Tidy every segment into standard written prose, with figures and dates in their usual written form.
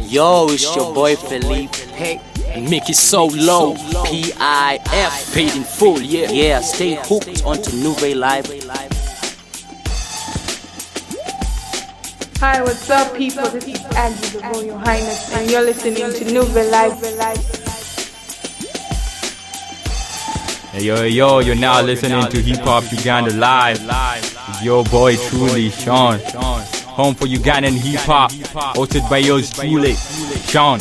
Yo, it's your boy Sliq Teq. And make it so low. PIF. Paid in full, yeah. Yeah, stay hooked onto Nouvelle Live. Hi, what's up, people? This is Angie, the Royal Highness, and you're listening to Nouvelle Live. Hey, yo, you're now listening to Hip Hop Uganda Live. It's your boy truly, Sean. Home for Ugandan hip hop, hosted by yours truly, Sean.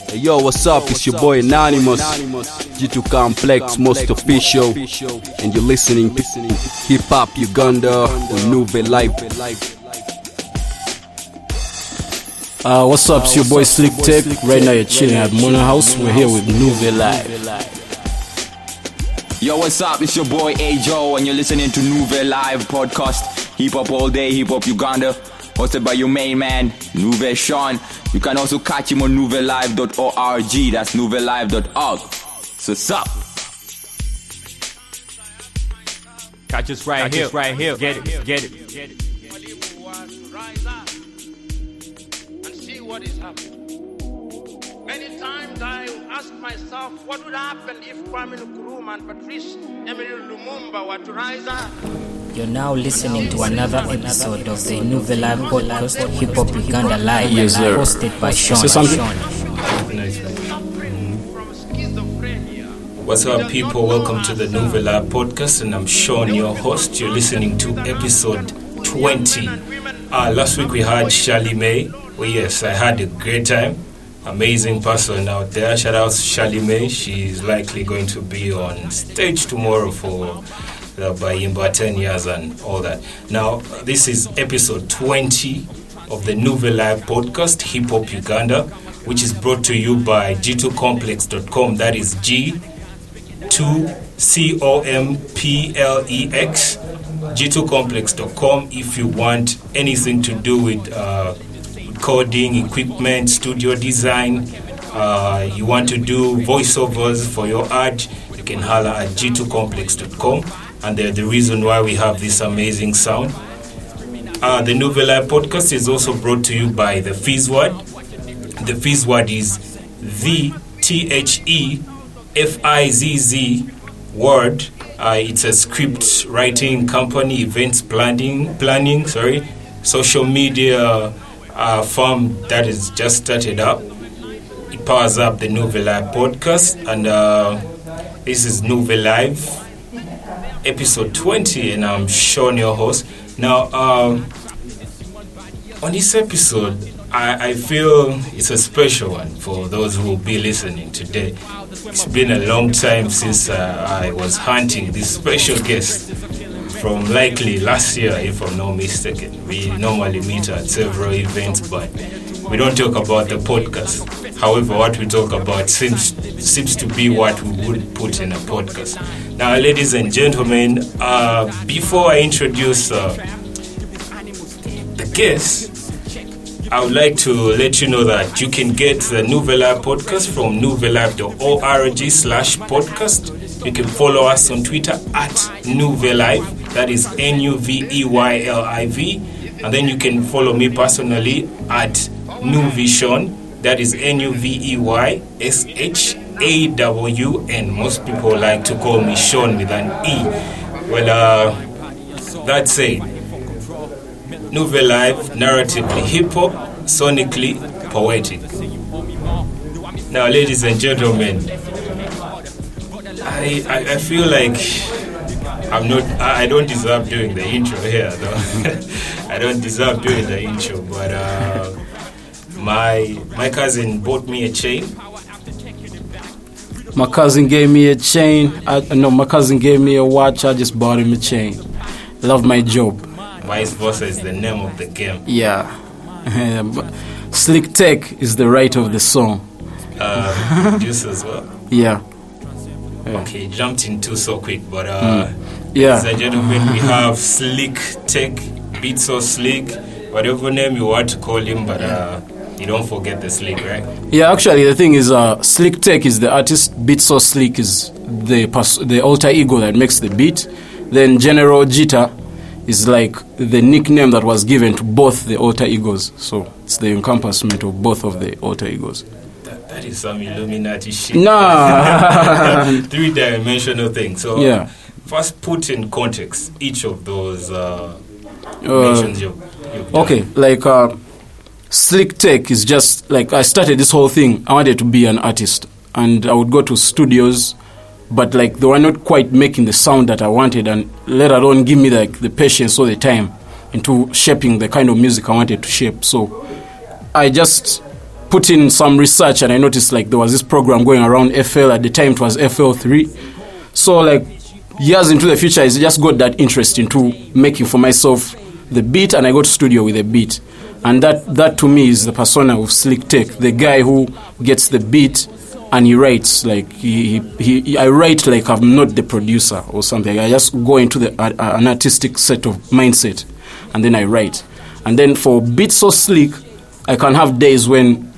Hey yo, what's up? It's your boy Anonymous, G2 Complex, most official, and you're listening to Hip Hop Uganda on Nouvelle Live. What's up? It's your boy Sliq Teq. Right now you're chilling at Mono House. We're here with Nouvelle Live. Yo, what's up? It's your boy Ajo, and you're listening to Nouvelle Live podcast. Hip Hop all day, Hip Hop Uganda. Hosted by your main man, Nouvelle Sean. You can also catch him on nouvellelive.org. That's nouvellelive.org. So what's up? Catch us right here. Get it. Rise up and see what is happening. Many times I ask myself, what would happen if Kwame Nkrumah and Patrice Emery Lumumba were to rise up? You're now listening to another episode of the Nouvelle Live podcast, Hip Hop Uganda Live, Yes, sir. hosted by Sean. Say something. What's up, people? Welcome to the Nouvelle Live podcast, and I'm Sean, your host. You're listening to episode 20. Last week we had Charlie May. Oh yes, I had a great time. Amazing person out there. Shout out to Charlie May. She's likely going to be on stage tomorrow for by Imba 10 years and all that. Now, this is episode 20 of the Nouvelle Live podcast, Hip Hop Uganda, which is brought to you by G2Complex.com. That is G2COMPLEX, G2Complex.com. If you want anything to do with coding, equipment, studio design, you want to do voiceovers for your art, you can holler at G2Complex.com. And they're the reason why we have this amazing sound. The Nouvelle Live podcast is also brought to you by the Fizz Word. The Fizz Word is the THEFIZZ word. It's a script writing company, events planning, social media firm that is just started up. It powers up the Nouvelle Live podcast, and this is Nouvelle Live episode 20, and I'm Sean, your host. Now, on this episode, I feel it's a special one for those who will be listening today. It's been a long time since I was hunting this special guest from likely last year, if I'm not mistaken. We normally meet at several events, but we don't talk about the podcast. However, what we talk about seems to be what we would put in a podcast. Now, ladies and gentlemen, before I introduce the guest, I would like to let you know that you can get the Nouvelle Live podcast from nouvellelive.org/podcast. You can follow us on Twitter at Nouvelle Live, that is NUVEYLIV, and then you can follow me personally at Nuvision, that is NUVEYSHAWN. Most people like to call me Sean with an E. Well, that said, Nouvelle Live, narratively hip-hop, sonically poetic. Now, ladies and gentlemen, I feel like I don't deserve doing the intro here, though. I don't deserve doing the intro, but my cousin bought me a chain. My cousin gave me a chain. My cousin gave me a watch. I just bought him a chain. Love my job. Vice versa is the name of the game. Yeah. Sliq Teq is the writer of the song. Producer as well. Yeah. Okay, jumped in too so quick, but yeah. Ladies and gentlemen, we have Sliq Teq, Beats or Sliq, whatever name you want to call him, but You don't forget the Sliq, right? Yeah, actually, the thing is, Sliq Teq is the artist. Beat So Sliq is the alter ego that makes the beat. Then General Jita is like the nickname that was given to both the alter egos. So it's the encompassment of both of the alter egos. That is some Illuminati shit. Nah. 3-dimensional thing. So yeah. First put in context each of those mentions you've done. Okay, like Sliq Teq is just like I started this whole thing. I wanted to be an artist, and I would go to studios, but like they were not quite making the sound that I wanted, and let alone give me like the patience or the time into shaping the kind of music I wanted to shape. So I just put in some research, and I noticed like there was this program going around FL. At the time it was FL3. So like years into the future, I just got that interest into making for myself the beat, and I go to studio with a beat. And that to me is the persona of Sliq Teq, the guy who gets the beat and he writes. Like I write like I'm not the producer or something. I just go into an artistic set of mindset, and then I write. And then for Beat So Sliq, I can have days when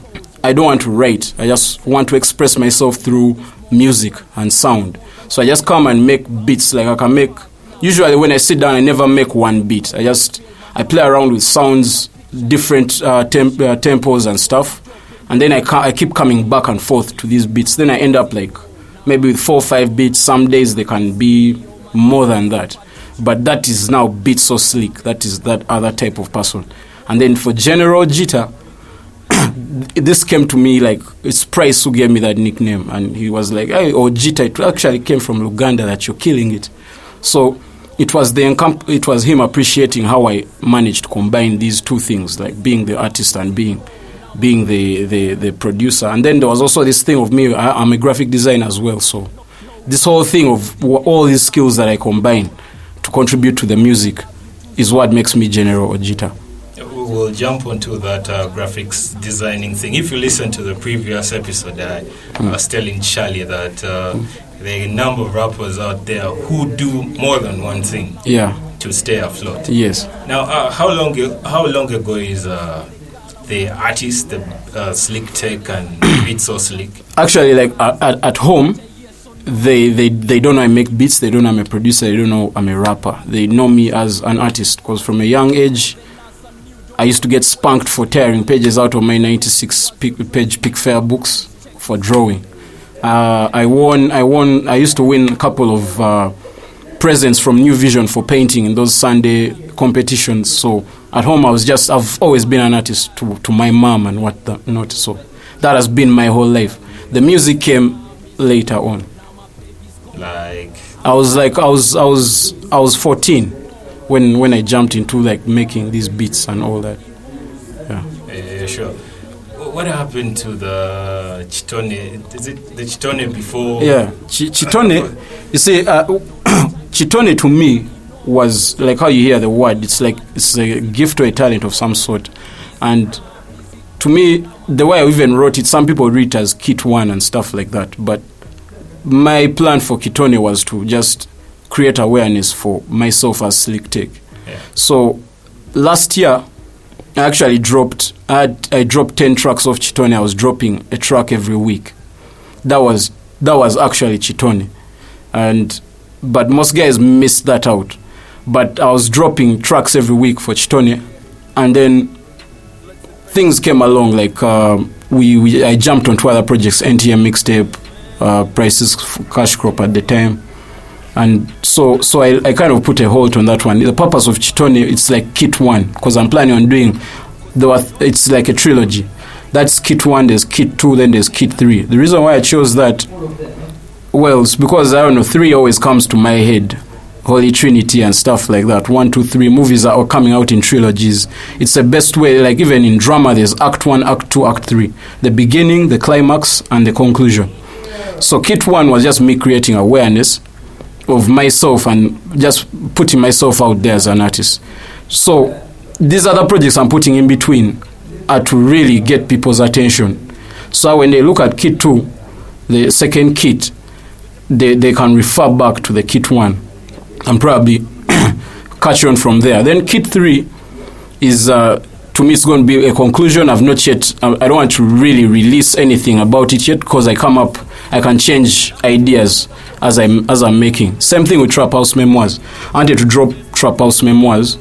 I don't want to write. I just want to express myself through music and sound. So I just come and make beats. Like I can make. Usually when I sit down, I never make one beat. I play around with sounds, different tempos and stuff, and then I keep coming back and forth to these beats. Then I end up like maybe with 4 or 5 beats. Some days they can be more than that, but that is now Beat So Sliq. That is that other type of person. And then for General Jita, this came to me like it's Price who gave me that nickname, and he was like, "Hey, oh Jita, it actually came from Uganda that you're killing it." So it was him appreciating how I managed to combine these two things, like being the artist and being the producer. And then there was also this thing of me, I'm a graphic designer as well. So this whole thing of all these skills that I combine to contribute to the music is what makes me General Ojita. We'll jump onto that graphics designing thing. If you listen to the previous episode, I was telling Charlie that there are a number of rappers out there who do more than one thing to stay afloat. Yes. Now, how long ago is the artist, the Sliq Teq and Beat So Sliq? Actually, like at home, they don't know I make beats. They don't know I'm a producer. They don't know I'm a rapper. They know me as an artist because from a young age, I used to get spanked for tearing pages out of my 96-page Pick Fair books for drawing. I used to win a couple of presents from New Vision for painting in those Sunday competitions. So at home, I've always been an artist to my mom and whatnot. So that has been my whole life. The music came later on. Like I was 14 when I jumped into like making these beats and all that. Yeah, sure. What happened to the Chitone? Is it the Chitone before? Yeah, Chitone. You see, Chitone to me was like how you hear the word. It's a gift or a talent of some sort. And to me, the way I even wrote it, some people read it as Kit 1 and stuff like that. But my plan for Chitone was to just create awareness for myself as Sliq Teq. Yeah. So last year, I actually dropped 10 tracks of Chitone. I was dropping a track every week. That was actually Chitone. But most guys missed that out. But I was dropping tracks every week for Chitone. And then things came along, like I jumped onto other projects, NTM mixtape, Prices Cash Crop at the time. And so I kind of put a halt on that one. The purpose of Chitone, it's like Kit 1, because I'm planning on doing, it's like a trilogy. That's Kit 1, there's Kit 2, then there's Kit 3. The reason why I chose that, well, it's because, 3 always comes to my head. Holy Trinity and stuff like that. 1, 2, 3 movies are all coming out in trilogies. It's the best way, like even in drama, there's Act 1, Act 2, Act 3. The beginning, the climax, and the conclusion. So Kit 1 was just me creating awareness of myself and just putting myself out there as an artist. So these other projects I'm putting in between are to really get people's attention. So when they look at Kit 2, the second Kit, they can refer back to the Kit 1 and probably catch on from there. Then Kit 3 is to to me it's going to be a conclusion. I've not yet, I don't want to really release anything about it yet, because I can change ideas as I'm making. Same thing with Trap House Memoirs. I wanted to drop Trap House Memoirs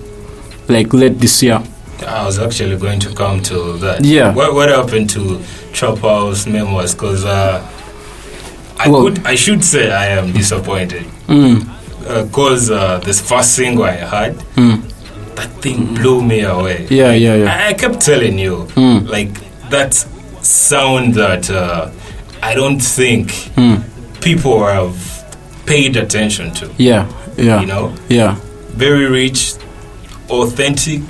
like late this year. I was actually going to come to that. Yeah. What happened to Trap House Memoirs? Because I should say I am disappointed. Because this first single I had, that thing blew me away. Yeah. I kept telling you, like, that sound that I don't think people have paid attention to. Yeah. You know? Yeah. Very rich, authentic,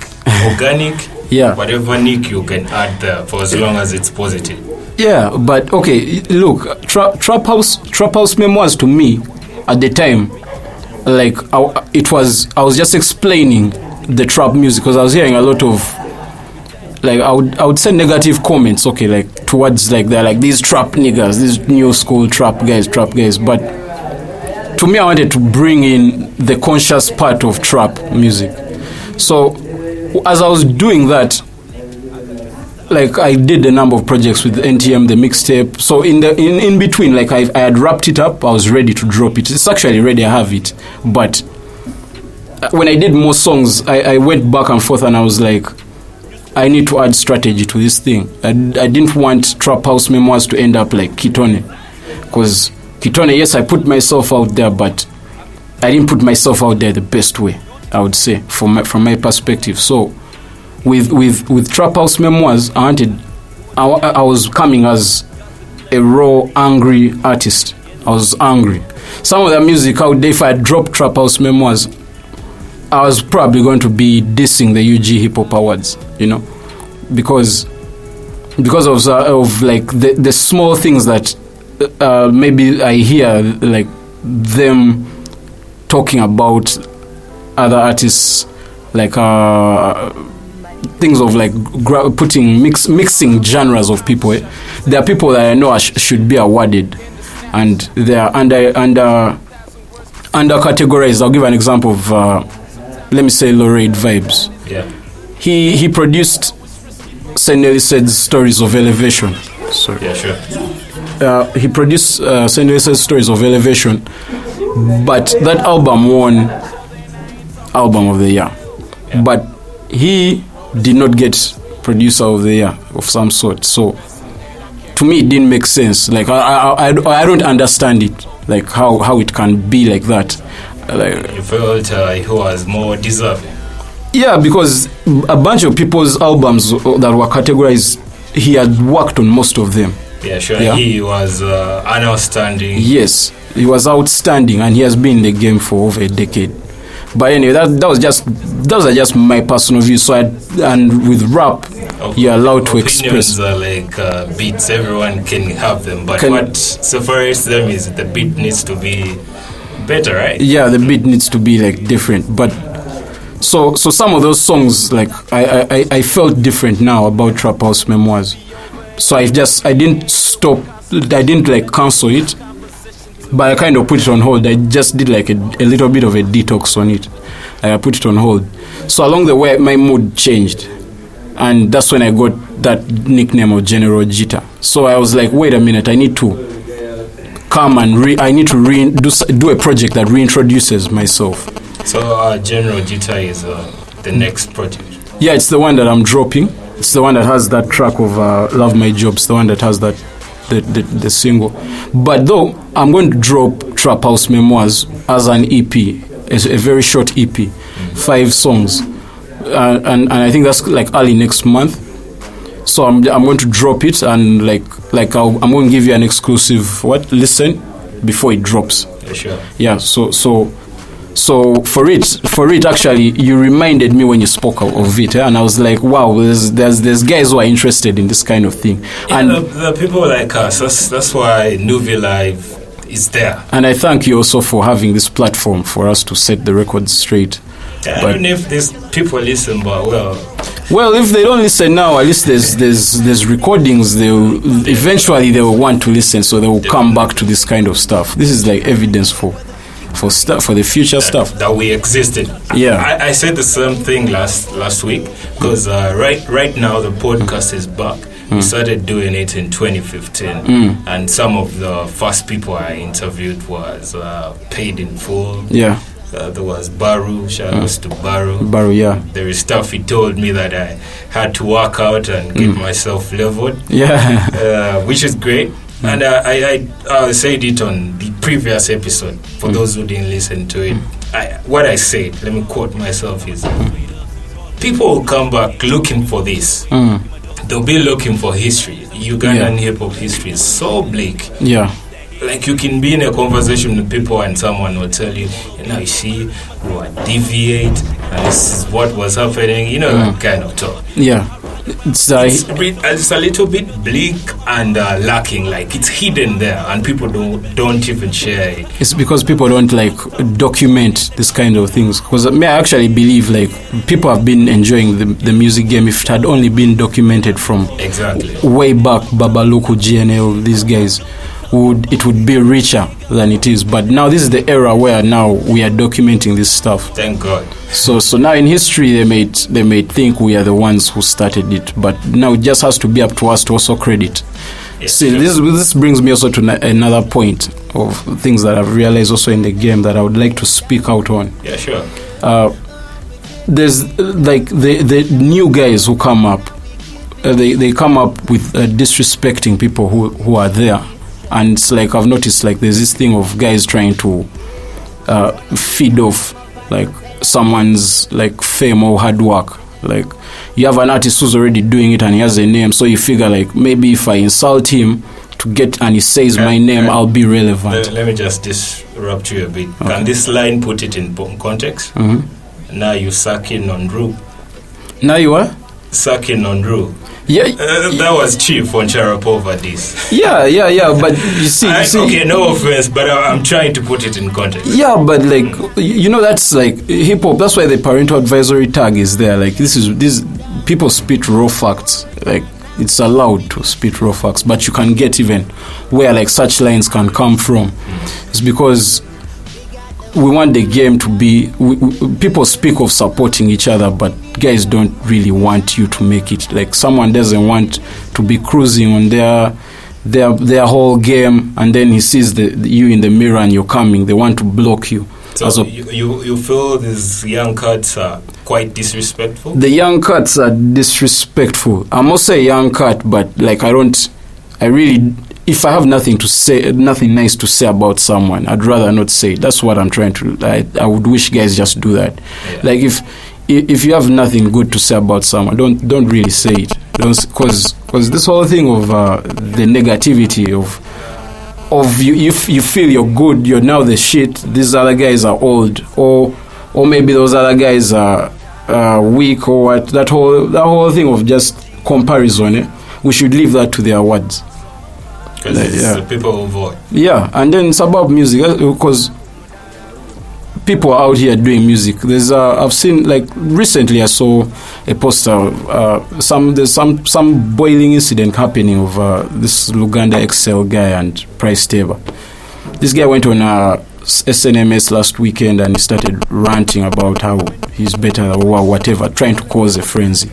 organic. Yeah. Whatever nick you can add there, for as long as it's positive. Yeah, but okay, look, Trap House Memoirs to me at the time, like I was just explaining the trap music, because I was hearing a lot of, like, I would say negative comments, okay, like towards, like, they're like these trap niggas, these new school trap guys, but to me I wanted to bring in the conscious part of trap music. So as I was doing that, like, I did a number of projects with NTM, the mixtape. So in between, like, I had wrapped it up. I was ready to drop it. It's actually ready. I have it. But when I did more songs, I went back and forth, and I was like, I need to add strategy to this thing. I didn't want Trap House Memoirs to end up like Kitone, because Kitone, yes, I put myself out there, but I didn't put myself out there the best way, I would say, from my perspective. So with Trap House Memoirs, I was coming as a raw, angry artist. I was angry. Some of the music out there, if I dropped Trap House Memoirs, I was probably going to be dissing the UG Hip Hop Awards, you know, because of like the small things that maybe I hear, like them talking about other artists, like things of like mixing genres of people. There are people that I know should be awarded, and they are under categorized. I'll give an example of let me say Lorraine Vibes. Yeah. He produced Seneli said's Stories of Elevation. Sorry. Yeah, sure. He produced Seneli said's Stories of Elevation, but that album won Album of the Year. Yeah. But he did not get Producer of the Year of some sort. So to me, it didn't make sense. Like I don't understand it. Like how it can be like that. Like, you felt he was more deserving. Yeah, because a bunch of people's albums that were categorized, he had worked on most of them. Yeah, sure. Yeah? He was outstanding. Yes, he was outstanding, and he has been in the game for over a decade. But anyway, those are just my personal views. So and with rap, you're allowed to express. Opinions are like beats. Everyone can have them, but what separates them is the beat needs to be better, right? Yeah, the beat needs to be like different. But so some of those songs, like I felt different now about Trap House Memoirs. So I didn't stop. I didn't like cancel it, but I kind of put it on hold. I just did like a little bit of a detox on it. I put it on hold. So along the way, my mood changed, and that's when I got that nickname of General Jita. So I was like, wait a minute, I need to come and I need to do a project that reintroduces myself. So General Jita is the next project. Yeah, it's the one that I'm dropping. It's the one that has that track of Love My Job. It's the one that has that the single. But though I'm going to drop Trap House Memoirs as an EP, a very short EP, 5 songs, and I think that's like early next month. So I'm going to drop it, and I'm going to give you an exclusive listen before it drops. Yeah, sure. Yeah. So for it actually, you reminded me when you spoke of it, and I was like, wow, there's guys who are interested in this kind of thing. Yeah, and the people like us, that's why Nuvi Live is there. And I thank you also for having this platform for us to set the records straight. Yeah, I don't know if these people listen, but well, if they don't listen now, at least there's recordings. Eventually they will want to listen, so they will come back to this kind of stuff. This is like evidence for for the future stuff that we existed. Yeah. I said the same thing last week because right now the podcast is back. We started doing it in 2015, and some of the first people I interviewed was Paid in Full. Yeah. There was Baru. Shout outs to Baru. Baru, yeah. There is stuff he told me that I had to work out and get myself leveled. Yeah. Which is great. And I said it on the previous episode. For those who didn't listen to it, what I said, let me quote myself, is people will come back looking for this. They'll be looking for history. Ugandan hip-hop history is so bleak. Yeah. Like, you can be in a conversation with people and someone will tell you, you see, we were deviate and this is what was happening, that kind of talk. Yeah. It's a little bit bleak and lacking. Like, it's hidden there and people don't even share it. It's because people don't document this kind of things. Because I actually believe people have been enjoying the music game if it had only been documented from way back, Babaluku, GNL, these guys. It would be richer than it is. But now this is the era where now we are documenting this stuff. Thank God. So now in history they may think we are the ones who started it, but now it just has to be up to us to also credit. See, this brings me also to another point of things that I've realized also in the game that I would like to speak out on. Yeah, sure. There's the new guys who come up. They come up with disrespecting people who are there. And it's I've noticed there's this thing of guys trying to feed off someone's fame or hard work. You have an artist who's already doing it and he has a name, so you figure maybe if I insult him and he says my name, I'll be relevant. Let me just disrupt you a bit. Okay. Can this line put it in context? Now you sucking on Drew. Now you are? Sucking on Drew. Yeah, that was cheap on Sharapova this. Yeah, but you see, okay, no offense, but I'm trying to put it in context. Yeah, but that's hip hop. That's why the parental advisory tag is there. This people spit raw facts. It's allowed to spit raw facts, but you can get even where such lines can come from. It's because we want the game to be. People speak of supporting each other, but guys don't really want you to make it. Someone doesn't want to be cruising on their whole game, and then he sees you in the mirror and you're coming. They want to block you. So you feel these young cats are quite disrespectful? The young cats are disrespectful. I must say young cat, but if I have nothing nice to say about someone, I'd rather not say it. That's what I'm trying to do. I would wish guys just do that. Yeah. If you have nothing good to say about someone, don't really say it. Because this whole thing of the negativity of you feel you're good, you're now the shit. These other guys are old, or maybe those other guys are weak, or what. That whole thing of just comparison. We should leave that to their words. Because it's the people who vote. Yeah, and then it's about music because people are out here doing music. There's I've seen recently I saw a poster. There's some boiling incident happening of this Luganda XL guy and Price Teva. This guy went on SNMS last weekend and he started ranting about how he's better or whatever, trying to cause a frenzy.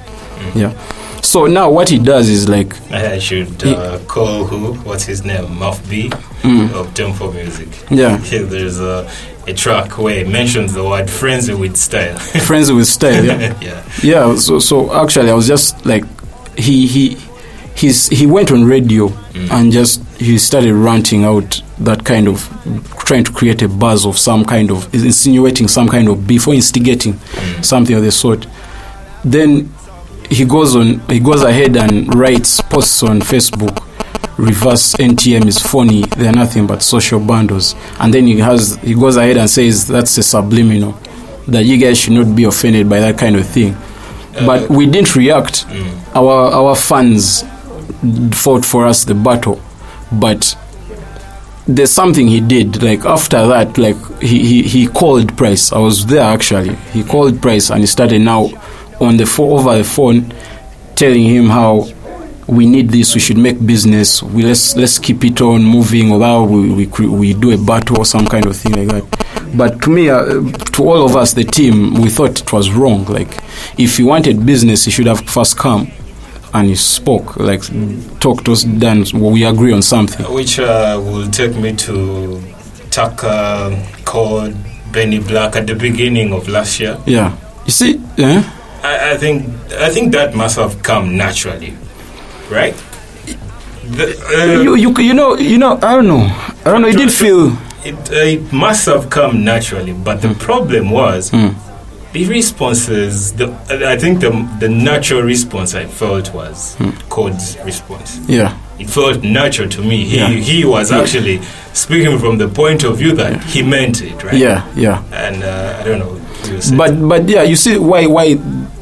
Yeah. So now what he does is I should call what's his name? Muff B of Tempo Music. Yeah. There's a track where he mentions the word frenzy with style. Frenzy with style, yeah. Yeah, so actually I was just he went on radio and he started ranting out that kind of trying to create a buzz of some kind of insinuating some kind of beef or instigating something of the sort. Then he goes ahead and posts on Facebook, reverse NTM is phony, they're nothing but social bundles. And then he goes ahead and says that's a subliminal, that you guys should not be offended by that kind of thing. But we didn't react. Our fans fought for us the battle. But there's something he did. After that, he called Price. I was there actually. He called Price and he started now over the phone telling him how we need this, we should make business, let's keep it on moving, or we do a battle or some kind of thing like that. But to me, to all of us, the team, we thought it was wrong. Like, if he wanted business, he should have first come and he spoke, like, talk to us, then we agree on something. Which will take me to Tuck called Benny Black at the beginning of last year. Yeah. You see, I think that must have come naturally, right? You know, I don't know. It did feel. It must have come naturally, but the problem was the responses. I think the natural response I felt was Code's response. Yeah. It felt natural to me. He was actually speaking from the point of view that he meant it, right? Yeah. And I don't know. But yeah, you see why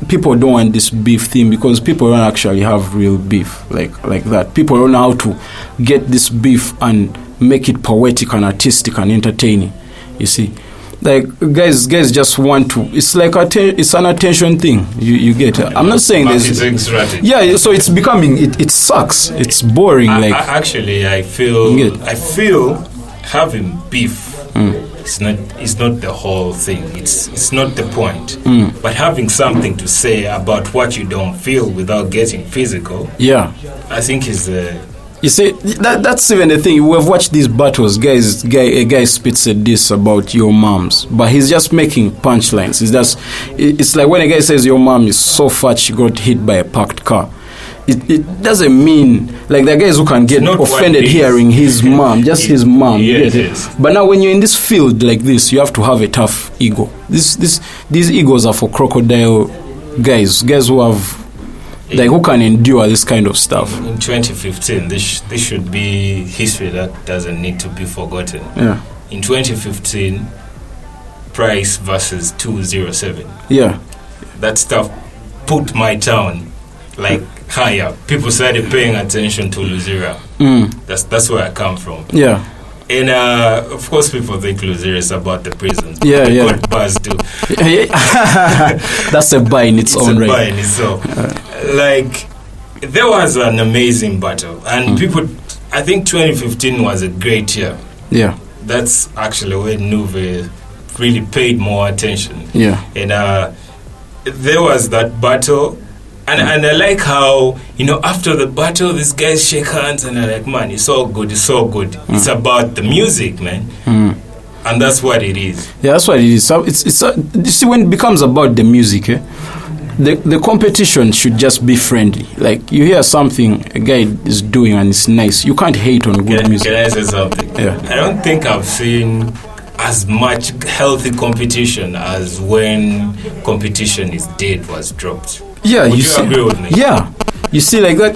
people don't want this beef thing, because people don't actually have real beef like that. People don't know how to get this beef and make it poetic and artistic and entertaining. You see, like guys just want to. It's like it's an attention thing. You get it. I'm not saying this. Yeah, so it's becoming. It sucks. It's boring. Actually, I feel having beef. It's not the whole thing. It's not the point. But having something to say about what you don't feel without getting physical. Yeah, I think is the. You see, that's even the thing. We have watched these battles. A guy spits a diss about your moms, but he's just making punchlines. It's like when a guy says your mom is so fat she got hit by a parked car. It doesn't mean, like, the guys who can get offended hearing his mom, his mom. Yes. But now when you're in this field like this, you have to have a tough ego. These egos are for crocodile guys who have, like, who can endure this kind of stuff. In 2015, this should be history that doesn't need to be forgotten. Yeah. In 2015, Price versus 207. Yeah. That stuff put my town like higher. People started paying attention to Luzira. That's where I come from. Yeah. And of course, people think Luzira is about the prisons. Yeah. Got bars too. That's a buy in its own right. Buy in itself. Like, there was an amazing battle, and people. I think 2015 was a great year. Yeah. That's actually when Nuve really paid more attention. Yeah. And there was that battle. And I like how, after the battle, these guys shake hands and they're like, man, it's all good. It's about the music, man. And that's what it is. Yeah, that's what it is. So it's you see, when it becomes about the music, the competition should just be friendly. Like, you hear something a guy is doing and it's nice, you can't hate on good music. Can I say something? Yeah. I don't think I've seen as much healthy competition as when Competition is Dead was dropped. Yeah, Would you agree with me? Yeah, you see, like that.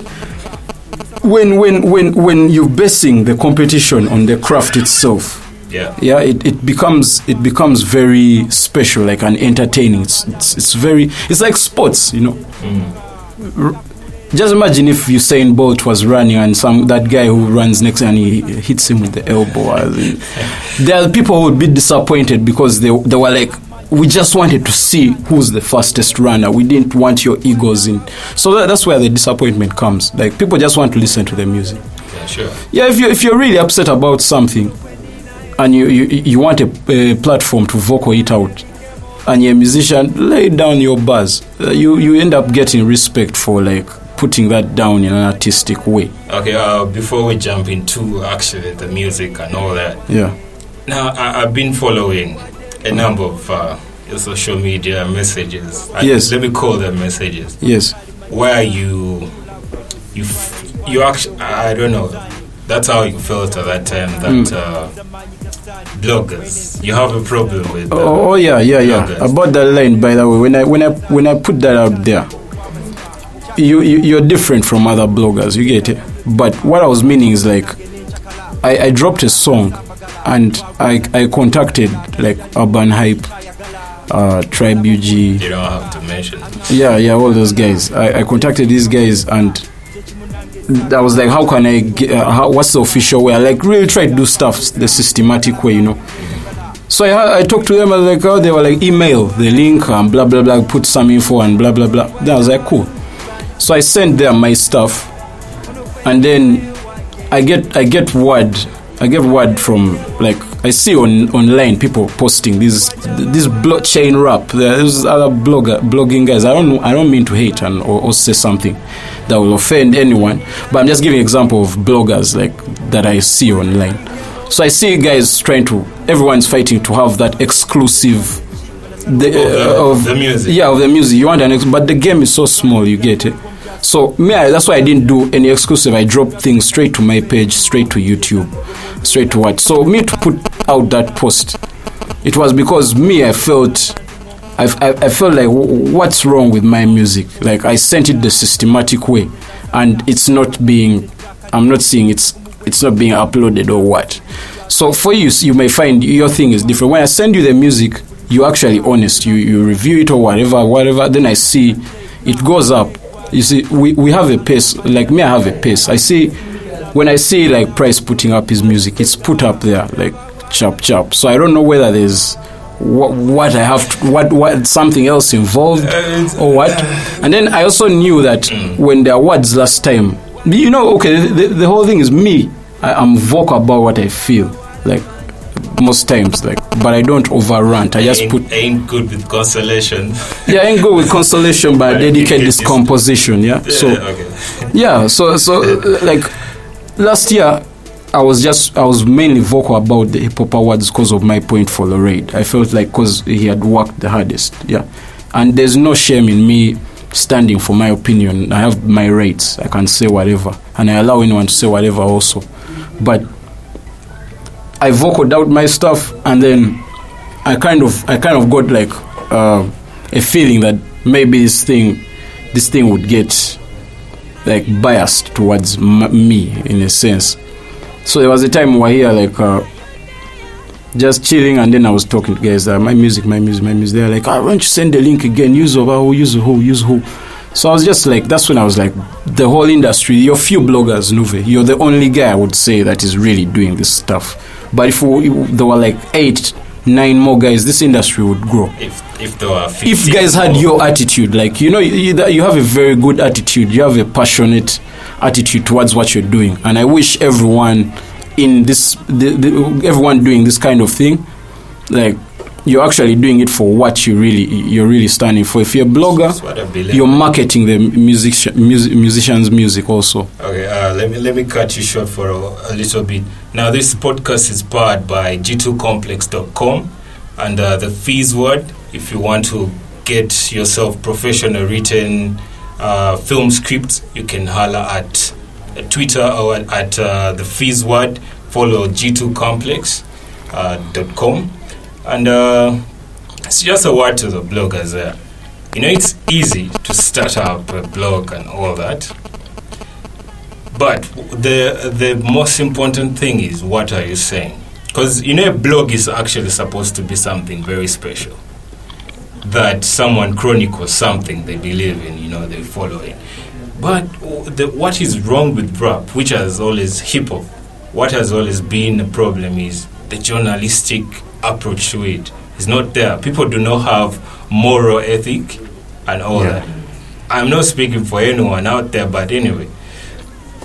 When you're basing the competition on the craft itself, it becomes very special, like, and entertaining. It's like sports, Just imagine if Usain Bolt was running and that guy who runs next and he hits him with the elbow. There are people who would be disappointed because they were like, we just wanted to see who's the fastest runner. We didn't want your egos in. So that's where the disappointment comes. Like, people just want to listen to the music. Yeah, sure. Yeah, if you're really upset about something and you want a platform to vocal it out, and you're a musician, lay down your bars. You end up getting respect for, like, putting that down in an artistic way. Okay, before we jump into actually the music and all that. Yeah. Now, I've been following a number of your social media messages. Yes. Let me call them messages. Yes. Where you actually, I don't know, that's how you felt at that time, that bloggers, you have a problem with yeah. bloggers. About that line, by the way, when I put that out there, you're different from other bloggers, you get it? But what I was meaning is, like, I dropped a song and I contacted, like, Urban Hype, Tribe UG. You don't have to mention. Yeah, all those guys. I contacted these guys and I was like, how can I get, what's the official way? I, like, really try to do stuff the systematic way, So I talked to them. I was like, oh, they were like, email the link and blah blah blah, put some info and blah blah blah. Then I was like, cool. So I sent them my stuff, and then I get word from, like, I see online people posting this blockchain rap. There's other blogging guys. I don't mean to hate or say something that will offend anyone, but I'm just giving an example of bloggers like that I see online. So I see guys everyone's fighting to have that exclusive of the music. Yeah, of the music. You want but the game is so small, you get it. So that's why I didn't do any exclusive. I dropped things straight to my page, straight to YouTube, straight to what. So to put out that post, it was because I felt like what's wrong with my music? Like I sent it the systematic way, and I'm not seeing it's not being uploaded or what. So for you may find your thing is different. When I send you the music, you're actually honest. You review it or whatever. Then I see it goes up. You see, we have a pace. Like me, I have a pace. When I see like Price putting up his music, it's put up there like chop. So I don't know whether there's what I have to, what something else involved or what. And then I also knew that when the awards last time, okay, the whole thing is me. I'm vocal about what I feel, like most times, but I don't overrant. I just ain't good with consolation. Yeah, ain't good with consolation, but I dedicate this composition. Yeah. So okay. Yeah. So like last year, I was mainly vocal about the hip hop awards because of my point for Lorraine. I felt like because he had worked the hardest. Yeah, and there's no shame in me standing for my opinion. I have my rights. I can say whatever, and I allow anyone to say whatever also. But I vocaled out my stuff, and then I kind of got like a feeling that maybe this thing would get like biased towards me in a sense. So there was a time we were here like just chilling, and then I was talking to guys that my music. They're like, why don't you send the link again? Use who? So I was just like, that's when I was like, the whole industry, you're few bloggers, Nuve. You're the only guy I would say that is really doing this stuff. But if there were like 8-9 more guys, this industry would grow. If there were 15 if guys had your attitude, like you have a very good attitude, you have a passionate attitude towards what you're doing, and I wish everyone in this, everyone doing this kind of thing, like you're actually doing it for what you're really standing for. If you're a blogger, you're marketing the musician's music also. Okay, let me cut you short for a little bit. Now, this podcast is powered by g2complex.com and the Fees Word. If you want to get yourself professional written film scripts, you can holler at Twitter or at the Fees Word. Follow g2complex.com. And it's just a word to the bloggers there. It's easy to start up a blog and all that. But the most important thing is, what are you saying? Because, a blog is actually supposed to be something very special. That someone chronicles something they believe in, they follow it. But what is wrong with rap, which has always hip-hop, what has always been a problem is the journalistic approach to it is not there. People do not have moral ethic and all that. I'm not speaking for anyone out there, but anyway,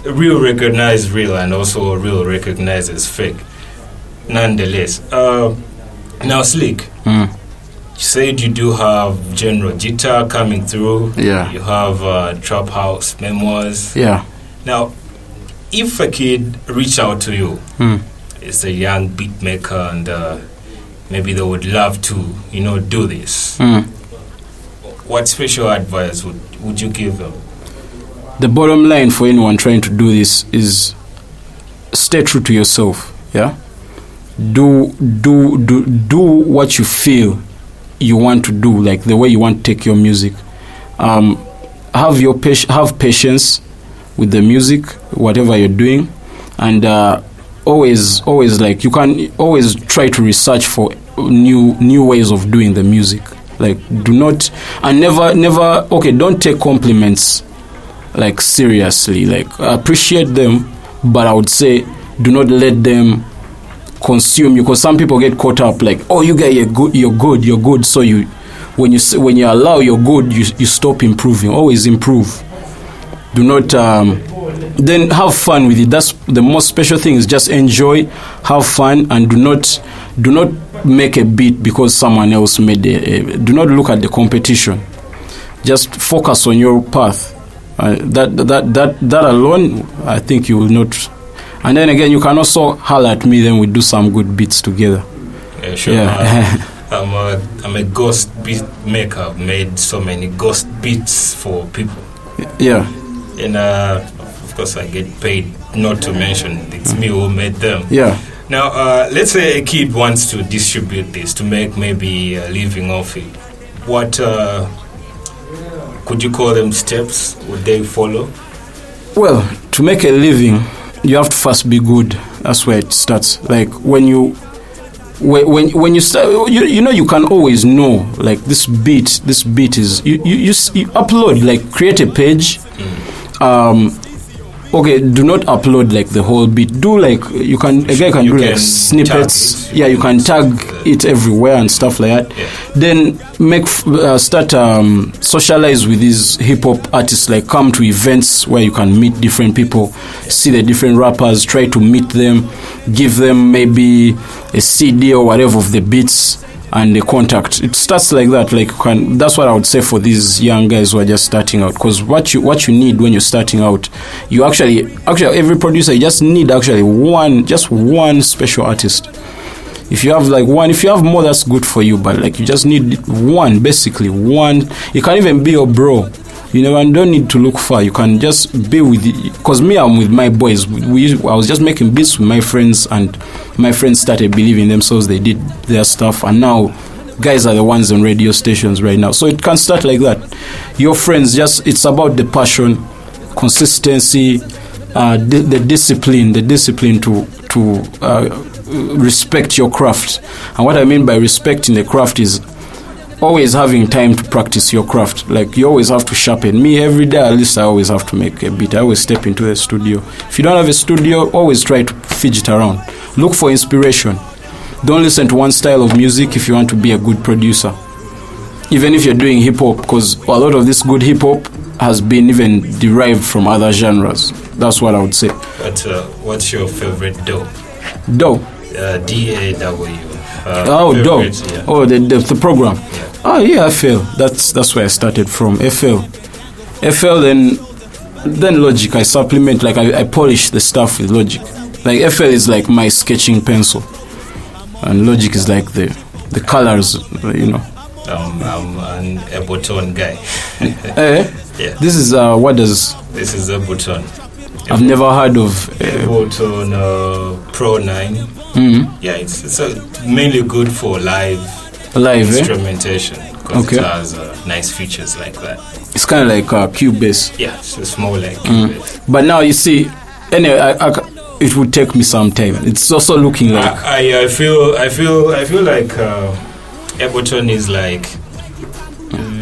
real recognize real and also real recognizes fake. Nonetheless, now Sliq, you said you do have General Guitar coming through. Yeah. You have Trap House Memoirs. Yeah. Now, if a kid reach out to you, it's a young beat maker and maybe they would love to, do this. What special advice would you give them? The bottom line for anyone trying to do this is stay true to yourself. Yeah. Do what you feel you want to do, like the way you want to take your music. Have patience with the music, whatever you're doing, and always like you can always try to research for new ways of doing the music. Like don't take compliments like seriously. Like appreciate them, but I would say do not let them consume you, because some people get caught up like, oh, you guys, you're good. So when you allow you're good, you stop improving. Always improve. Do not then have fun with it. That's the most special thing, is just enjoy, have fun, and do not make a beat because someone else made do not look at the competition. Just focus on your path. That alone, I think you will not. And then again, you can also holler at me, then we do some good beats together. Yeah, sure. Yeah. I'm a ghost beat maker. I've made so many ghost beats for people. Yeah. And of course, I get paid. Not to mention, it's me who made them. Yeah. Now, let's say a kid wants to distribute this to make maybe a living off it. What could you call them steps? Would they follow? Well, to make a living, you have to first be good. That's where it starts. Like when you start, you can always know, like this beat is you upload, like create a page. Okay, do not upload like the whole beat. Do like you can do like snippets. Yeah, you can tag it everywhere and stuff like that. Yeah. Then start socialize with these hip hop artists. Like come to events where you can meet different people, see the different rappers, try to meet them, give them maybe a CD or whatever of the beats and the contact. It starts like that. Like that's what I would say for these young guys who are just starting out. Because what you need when you're starting out, you actually every producer, you just need actually one special artist. If you have more, that's good for you. But like you just need one, basically one. It can even be your bro. And don't need to look far. You can just be with it. Because me, I'm with my boys. I was just making beats with my friends, and my friends started believing themselves. They did their stuff, and now guys are the ones on radio stations right now. So it can start like that. Your friends, it's about the passion, consistency, the discipline to respect your craft. And what I mean by respecting the craft is always having time to practice your craft. Like you always have to sharpen. Me, every day at least I always have to make a beat. I always step into the studio. If you don't have a studio, always try to fidget around. Look for inspiration. Don't listen to one style of music if you want to be a good producer. Even if you're doing hip hop, because a lot of this good hip hop has been even derived from other genres. That's what I would say. But what's your favorite dough? Dough? DAW. Dough. Yeah. Oh, the program. Yeah. Oh yeah, FL. That's where I started from. FL, then Logic. I supplement, like I polish the stuff with Logic. Like FL is like my sketching pencil, and Logic is like the colors. I'm an Ableton guy. Yeah. This is what does? This is Ableton. I've never heard of Ableton Pro 9. Mm-hmm. Yeah, it's mainly good for live instrumentation, because it has nice features like that. It's kind of like Cubase. Yeah, it's more like Cubase. But now you see, anyway, it would take me some time. It's also looking like I feel like Ableton is like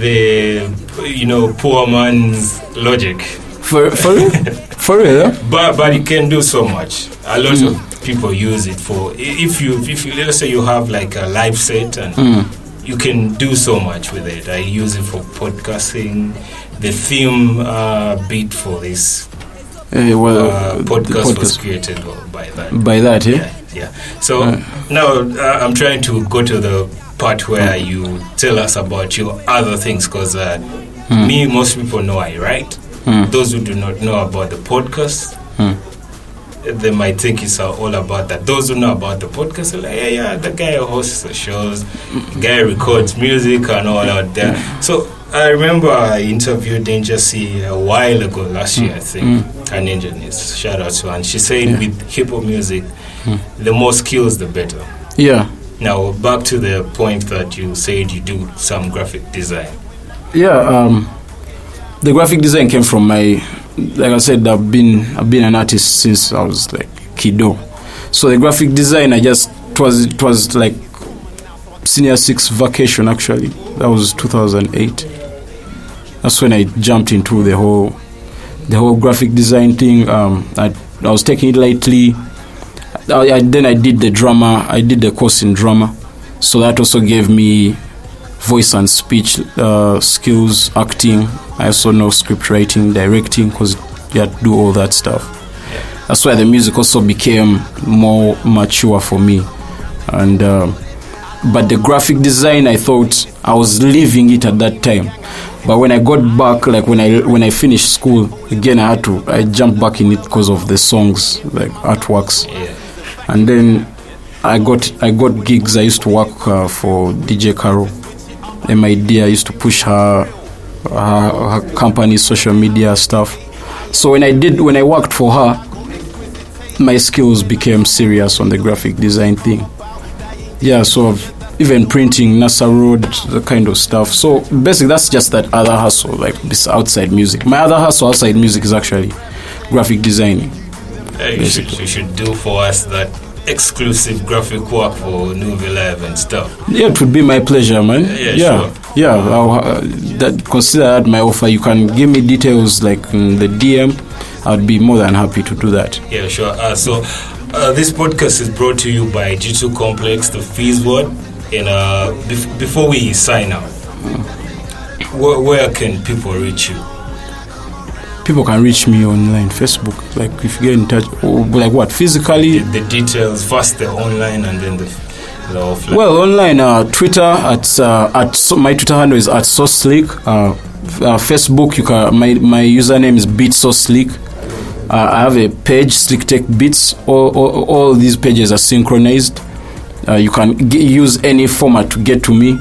the poor man's Logic. For real? For real? Yeah? But it can do so much. A lot of people use it for if you let's say you have like a live set, and you can do so much with it. I use it for podcasting. The theme beat for this podcast was created by that. By that, yeah. So now I'm trying to go to the part where you tell us about your other things, because most people know I write. Those who do not know about the podcast, they might think it's all about that. Those who know about the podcast are like, yeah, the guy hosts the shows, guy records music and all out there. So I remember I interviewed Danger C a while ago, last year I think, an engineer, shout out to her, and she said with hip hop music, the more skills the better. Yeah. Now back to the point that you said you do some graphic design. Yeah, the graphic design came from like I said, I've been an artist since I was like kiddo. So the graphic design, it was like senior 6 vacation actually. That was 2008. That's when I jumped into the whole graphic design thing. I was taking it lightly. Then I did the drama. I did the course in drama, so that also gave me voice and speech skills, acting. I also know script writing, directing, because you had to do all that stuff. That's why the music also became more mature for me. And but the graphic design, I thought I was leaving it at that time. But when I got back, like when I finished school, again I jumped back in it because of the songs, like artworks. Yeah. And then I got gigs. I used to work for DJ Carol. MID, I used to push her company's social media stuff. So when I worked for her, my skills became serious on the graphic design thing. Yeah, so even printing, NASA Road, the kind of stuff. So basically that's just that other hustle, like this outside music. My other hustle outside music is actually graphic designing. You should do for us that exclusive graphic work for Nouvelle Live and stuff. Yeah, it would be my pleasure, man. Sure. Yeah, consider that my offer. You can give me details like in the DM. I'd be more than happy to do that. Yeah, sure. So this podcast is brought to you by G2 Complex, the Fees Word. And before we sign out, where can people reach you? People can reach me online, Facebook. Like if you get in touch, like what, physically? The details first, the online, and then the offline. Well, online, Twitter my Twitter handle is @Sliq. Facebook, you can. My username is @BeatSoSliq. I have a page, Sliq Teq Beats. All these pages are synchronized. You can use any format to get to me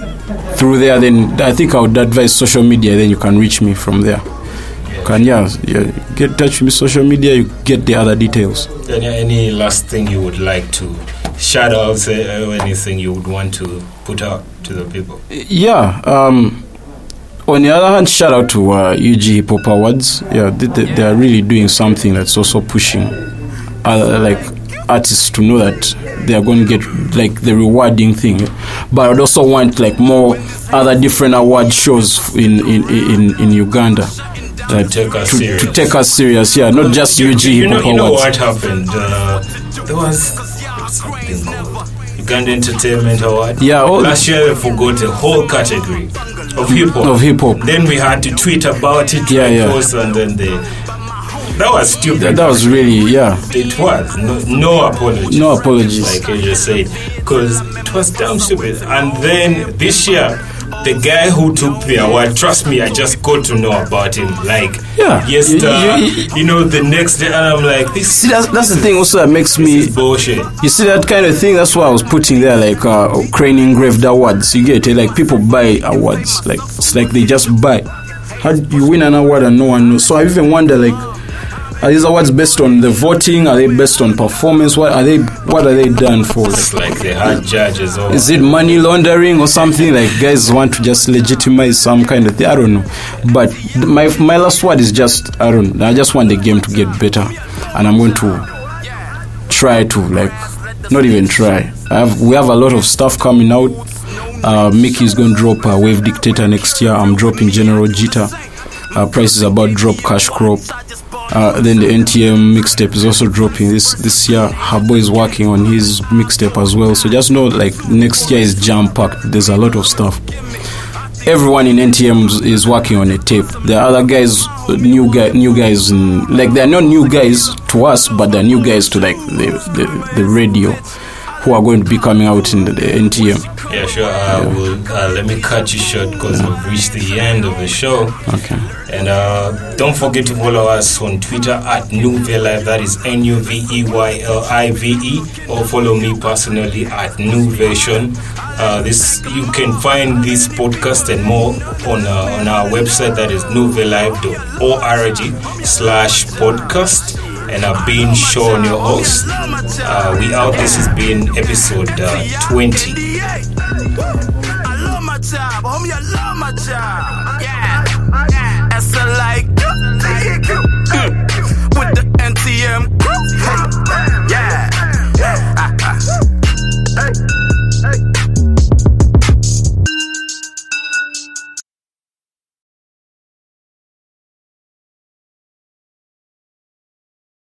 through there. Then I think I would advise social media. Then you can reach me from there. Can get in touch with me social media, you get the other details. Any last thing you would like to shout out, say, or anything you would want to put out to the people? On the other hand, shout out to UG Hip Hop Awards. They are really doing something that's also pushing like artists to know that they are going to get like the rewarding thing. But I'd also want like more other different award shows in Uganda. To take us serious, not just UG Hip Hop Awards. You know what happened? There was something called Uganda Entertainment Award. Last year they forgot a whole category of hip hop. Then we had to tweet about it, post, and then that was stupid. That was really, It was no apologies. No apologies, like you just said, because it was damn stupid. And then this year, the guy who took the award, trust me, I just got to know about him. Like, the next day, and I'm like, this. See, that's the thing also that makes me bullshit. You see that kind of thing? That's why I was putting there like crane engraved awards. You get it? Like people buy awards. Like it's like they just buy. How do you win an award and no one knows? So I even wonder like, are these awards based on the voting? Are they based on performance? What are they done for? It's like they had judges. Is it money laundering or something? Like guys want to just legitimize some kind of thing. I don't know. But my last word is just I just want the game to get better, and I'm going to try to not even try. We have a lot of stuff coming out. Mickey is going to drop Wave Dictator next year. I'm dropping General Jita. Price is about drop Cash Crop. Then the NTM mixtape is also dropping this year. Habo is working on his mixtape as well. So just know like next year is jam-packed. There's a lot of stuff. Everyone in NTM is working on a tape. There are other guys, new guys, like they're not new guys to us, but they're new guys to like the radio, who are going to be coming out in the NTM. Yeah, sure. Let me cut you short because we've reached the end of the show. Okay. And don't forget to follow us on Twitter @Nouvelle Live. That is NUVEYLIVE. Or follow me personally @Nouvation. You can find this podcast and more on our website. That is nouvelive.org/podcast. And I've been Sean, your host. We out. This has been episode 20. I love my job, homie. I love my job. It's like